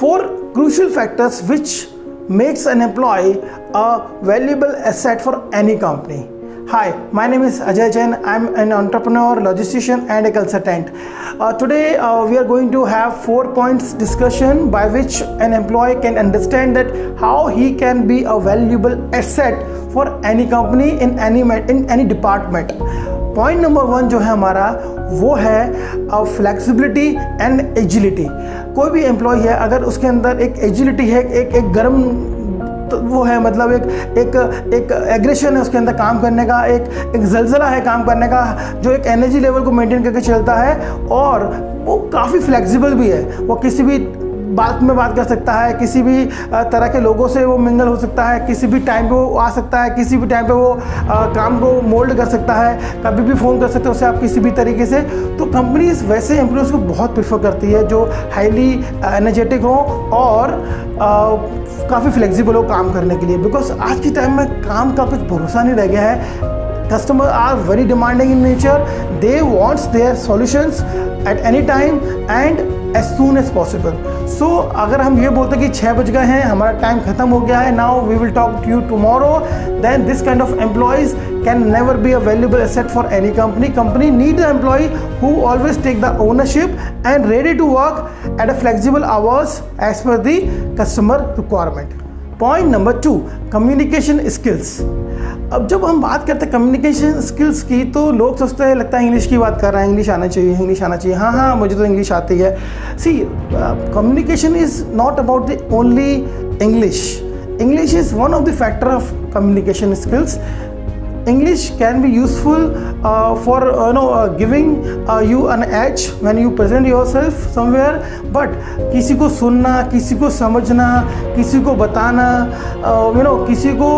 4 crucial factors which makes an employee a valuable asset for any company. Hi, my name is Ajay Jain. I'm an entrepreneur, logistician and a consultant. Today we are going to have 4 points discussion by which an employee can understand that how he can be a valuable asset for any company in any department. Point number 1 जो है हमारा वो है flexibility and agility. कोई भी employ है अगर उसके अंदर एक एजिलिटी है, एक गर्म तो वो है, मतलब एक एग्रेशन है उसके अंदर काम करने का, एक जलजला है काम करने का, जो एक एनर्जी लेवल को मेंटेन करके चलता है, और वो काफ़ी फ्लेक्सिबल भी है। वो किसी भी बात में बात कर सकता है, किसी भी तरह के लोगों से वो मिंगल हो सकता है, किसी भी टाइम पे वो आ सकता है, किसी भी टाइम पे वो काम को मोल्ड कर सकता है, कभी भी फ़ोन कर सकते हो उसे आप किसी भी तरीके से। तो कंपनीज वैसे एम्प्लॉयज़ को बहुत प्रेफर करती है जो हाईली एनर्जेटिक हो और काफ़ी फ्लेक्सिबल हो काम करने के लिए, बिकॉज आज के टाइम में काम का कुछ भरोसा नहीं रह गया है। Customers are very demanding in nature. They want their solutions at any time and as soon as possible. So अगर हम ये बोलते हैं कि 6 बज गए हैं, हमारा टाइम खत्म हो गया है, now we will talk to you tomorrow, then this kind of employees can never be a valuable asset for any company. Company need the employee who always take the ownership and ready to work at a flexible hours as per the customer requirement. Point number 2, communication skills. अब जब हम बात करते हैं communication skills की तो लोग सोचते हैं, लगता है इंग्लिश की बात कर रहे हैं, इंग्लिश आना चाहिए, इंग्लिश आना चाहिए। हाँ, मुझे तो इंग्लिश आती है। See, communication is not about the only English. English is one of the factor of communication skills. English can be useful for giving you an edge when you present yourself somewhere, but किसी को सुनना, किसी को समझना, किसी को बताना, किसी को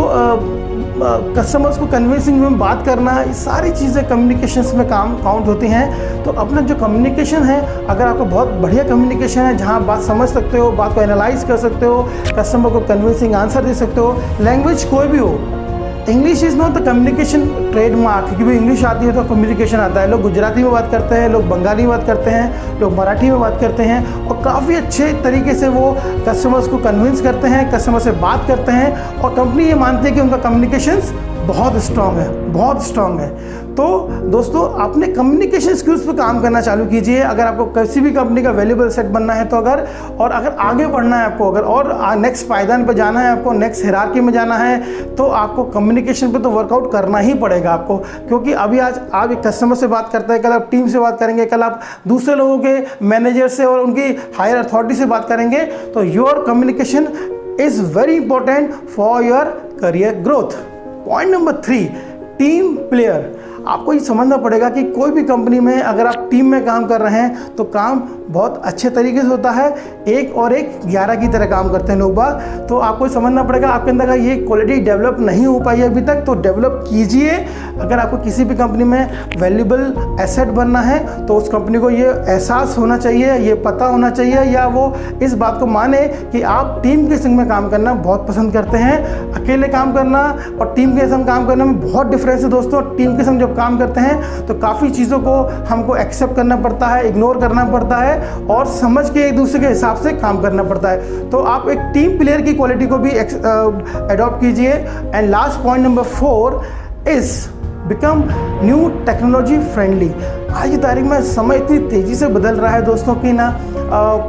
कस्टमर्स को कन्विंसिंग में बात करना, ये सारी चीज़ें कम्युनिकेशंस में काउंट होती हैं। तो अपना जो कम्युनिकेशन है, अगर आपका बहुत बढ़िया कम्युनिकेशन है जहाँ आप बात समझ सकते हो, बात को एनालाइज कर सकते हो, कस्टमर को कन्विंसिंग आंसर दे सकते हो, लैंग्वेज कोई भी हो, English is not the communication trademark. क्योंकि इंग्लिश आती है तो कम्युनिकेशन आता है। लोग गुजराती में बात करते हैं, लोग बंगाली में बात करते हैं, लोग मराठी में बात करते हैं, और काफ़ी अच्छे तरीके से वो कस्टमर्स को कन्विंस करते हैं, कस्टमर से बात करते हैं, और कंपनी ये मानती है कि उनका कम्युनिकेशंस बहुत स्ट्रॉन्ग है, बहुत स्ट्रॉन्ग है। तो दोस्तों, अपने कम्युनिकेशन स्किल्स पे काम करना चालू कीजिए अगर आपको किसी भी कंपनी का वैल्यूएबल सेट बनना है तो। अगर आगे बढ़ना है आपको, और नेक्स्ट पायदान पे जाना है आपको, नेक्स्ट हिरार्की में जाना है, तो आपको कम्युनिकेशन पे तो वर्कआउट करना ही पड़ेगा आपको। क्योंकि अभी आज आप एक कस्टमर से बात करते हैं, कल आप टीम से बात करेंगे, कल आप दूसरे लोगों के मैनेजर से और उनकी हायर अथॉरिटी से बात करेंगे। तो your communication is very important for your career growth. Point number 3, team player. आपको ये समझना पड़ेगा कि कोई भी कंपनी में अगर आप टीम में काम कर रहे हैं तो काम बहुत अच्छे तरीके से होता है। 1 और 1 11 की तरह काम करते हैं लोग बाग। तो आपको समझना पड़ेगा, आपके अंदर का ये क्वालिटी डेवलप नहीं हो पाई अभी तक, तो डेवलप कीजिए। अगर आपको किसी भी कंपनी में वैल्यूएबल एसेट बनना है तो उस कंपनी को ये एहसास होना चाहिए, ये पता होना चाहिए, या वो इस बात को माने कि आप टीम के संग में काम करना बहुत पसंद करते हैं। अकेले काम करना और टीम के संग काम करने में बहुत डिफरेंस है दोस्तों। टीम के संग जब काम करते हैं तो काफ़ी चीज़ों को हमको एक्सेप्ट करना पड़ता है, इग्नोर करना पड़ता है, और समझ के एक दूसरे के हिसाब से काम करना पड़ता है। तो आप एक टीम प्लेयर की क्वालिटी को भी अडॉप्ट कीजिए। And last point number 4 is become new technology friendly. आज की तारीख में समय इतनी तेज़ी से बदल रहा है दोस्तों कि ना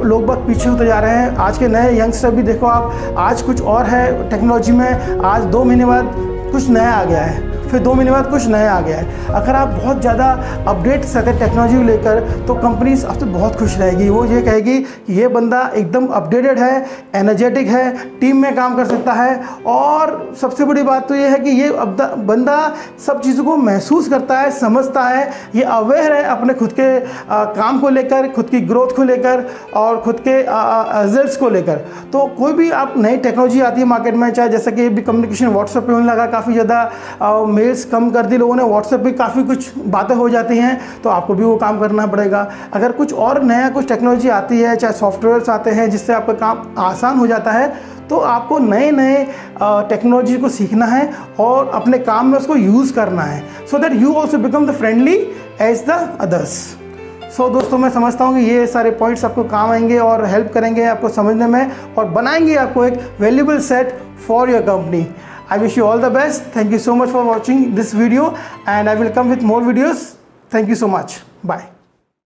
लोग बहुत पीछे होते जा रहे हैं। आज के नए यंगस्टर भी देखो आप, आज कुछ और है टेक्नोलॉजी में, आज 2 महीने बाद कुछ नया आ गया है, फिर 2 महीने बाद कुछ नया आ गया है। अगर आप बहुत ज़्यादा अपडेट रहते टेक्नोलॉजी को लेकर तो कंपनीज आपसे बहुत खुश रहेगी। वो ये कहेगी कि ये बंदा एकदम अपडेटेड है, एनर्जेटिक है, टीम में काम कर सकता है, और सबसे बड़ी बात तो ये है कि ये बंदा सब चीज़ों को महसूस करता है, समझता है, ये अवेयर है अपने खुद के काम को लेकर, खुद की ग्रोथ को लेकर और खुद के रिजल्ट्स को लेकर। तो कोई भी आप नई टेक्नोलॉजी आती है मार्केट में, चाहे जैसे कि भी कम्युनिकेशन व्हाट्सएप पे होने लगा, काफ़ी ज़्यादा मेल्स कम कर दी लोगों ने, व्हाट्सएप पे काफ़ी कुछ बातें हो जाती हैं, तो आपको भी वो काम करना पड़ेगा। अगर कुछ और नया कुछ टेक्नोलॉजी आती है, चाहे सॉफ्टवेयर्स आते हैं जिससे आपका काम आसान हो जाता है, तो आपको नए नए टेक्नोलॉजी को सीखना है और अपने काम में उसको यूज़ करना है, so that you also become the friendly as the others. So दोस्तों, मैं समझता हूँ कि ये सारे पॉइंट्स आपको काम आएंगे और हेल्प करेंगे आपको समझने में और बनाएंगे आपको एक valuable set for your company. I wish you all the best. Thank you so much for watching this video and I will come with more videos. Thank you so much. Bye.